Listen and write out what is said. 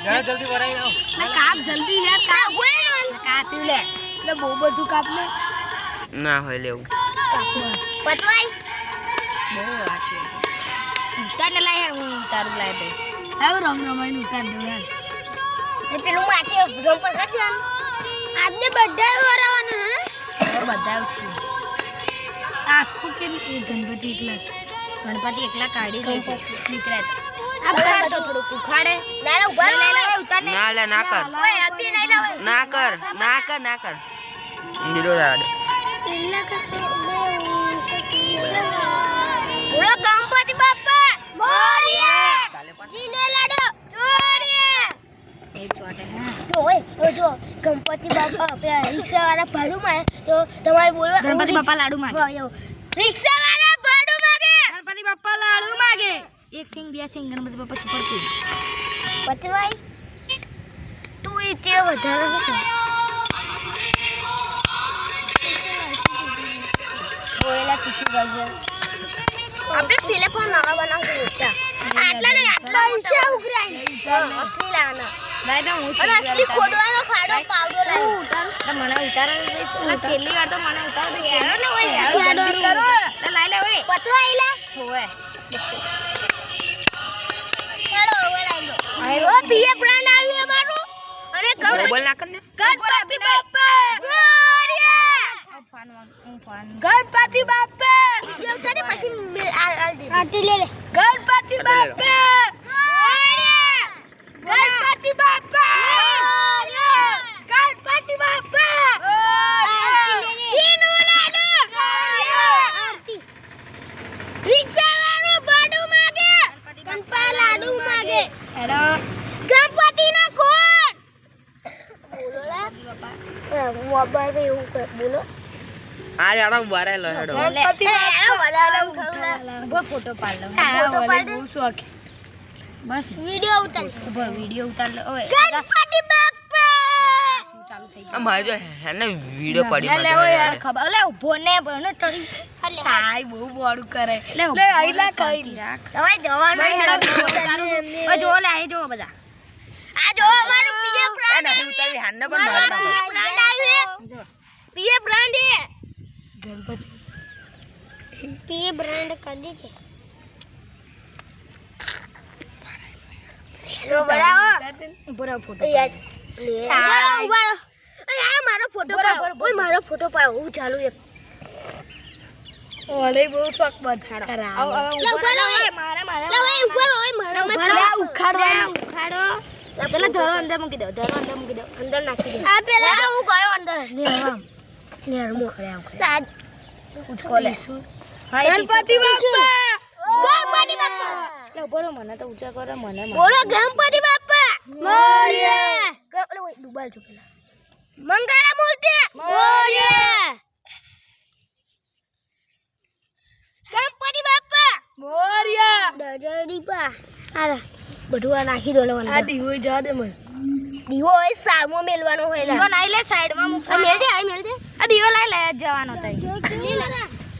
જરા જલ્દી વરાઈ આવ લે કાપ જલ્દી યાર કાપ કાપ્યું લે લે બહુ બધું કાપ લે ના હોય લેવું પતવાઈ બહુ વાટી ઉતાર ને લાય હું ઉતારું લાય દે હવે રમ રમાઈને ઉતાર દઉં યાર એ પેલું માથે રમ પર કાઢ આજને બધા વરાવાના હે બધા જ આખું કે ગણપતિ એકલા કાઢી દે નીકળે આ બધા થોડું કુખાડે ના ઉભા લે ઉતાર ને ના લે ના કર ઓય અબી નહીં લાવે ના કર બીજો રાડ પેલા કસો બોલો ગણપતિ બાપ્પા મોરિયા જીને લાડો ચોરિયા એક ચોટે હા ઓય જો ગણપતિ બાપ્પા પેલા રિક્ષા વાળા ભાડું માં તો તમારે બોલવા ગણપતિ બાપ્પા લાડુ માંગે રિક્ષા વાળા ભાડું માંગે ગણપતિ બાપ્પા લાડુ માંગે એક સિંગ બે સિંગ ગણપતિ બાપ્પા સુપર કી પતવાઈ તું ઈતે વધારે બોયલા પીછું ગયો આપણે ટેલિફોન નવા બનાવશું મોટા આટલા ને આટલા ઈચ્છા ઉઘરાઈ અસલી લાના ભાઈ તો હું અને અસલી ખોડવાનો ખાડો પાવડો લાવી ઉતાર મને ઉતાર છેલ્લી વાર તો મને ઉતાર દે યાર ને ઓય જલ્દી કરો લાઈ લે ઓય પતવા આઈલા હોવે ચાલો ઓય લાઈ લો આયો પીએ બ્રાન્ડ આવી અમારું અને બોલ ના કર ને ગણપતિ બાપ્પા મોરિયા ગણપતિ બાપ્પા જેવતાને પછી આરતી લે ગણપતિ બાપ્પા મોરિયા ગણપતિ બાપ્પા મોરિયા ગણપતિ બાપ્પા જીનો લાડુ આરતી રિક્ષા વાળો ભાડું માંગે ગણપા લાડુ માંગે હેલો ગણપતિ નો કોણ બોલો લા મોબાઈલ पे એવું બોલો આ જાડા ઉભા લો હેડો ગણપતિ બાપ્પા બોલ ફોટો પાડ લો ફોટો પાડ બહુ શોખ બસ વિડિયો ઉતાર ઉપર વિડિયો ઉતાર લો ઓય ગણપતિ બાપ્પા શું ચાલુ થઈ ગયું મારે જો હેને વિડિયો પડી લે ઓય ખબર લે ઉભો ને બને તરી હાય બહુ બોડું કરે લે આઈલા કઈ હવે જવાનો હેડો ઓ જો લે આઈ જો બધા આ જો અમારું પીએ બ્રાન્ડ નહીં ઉતારી હેને પણ માર બ્રાન્ડ આવ્યું જો પીએ બ્રાન્ડ હે ગણપતિ પીએ બ્રાન્ડ કરી છે તો બરાવો બરાવો ફોટો યાર લે ઉભા આ મારો ફોટો પાડ ઓય મારો ફોટો પાડ હું ચાલુ એક ઓલે બહુ શોખ બધાડો ઉભા રહો મારે લે ઓય ઉભા રહો મારે ઉખાડો પેલા ધરો અંદર મૂકી દો અંદર નાખી દો આ પેલા હું ગયો અંદર નેર મોખડે આવ ઉચકો લે ગણપતિ બાપ્પા લે બોલો મને તો ઊંચા કરો મને બોલો ગણપતિ બાપ્પા મોરિયા ઓય ડુબાલ છો પેલા મંગળા મૂર્તિ મોરિયા ગણપતિ બાપ્પા મોરિયા દજડી પા આરા બધું આ નાખી દો લેવાનું આ દીવો જા દે મને દીવો એ સામો મેલવાનો હોય દીવો નાઈ લે સાઈડ માં મૂક મેલ દે આ દીવો લઈ લે જવાનો તઈ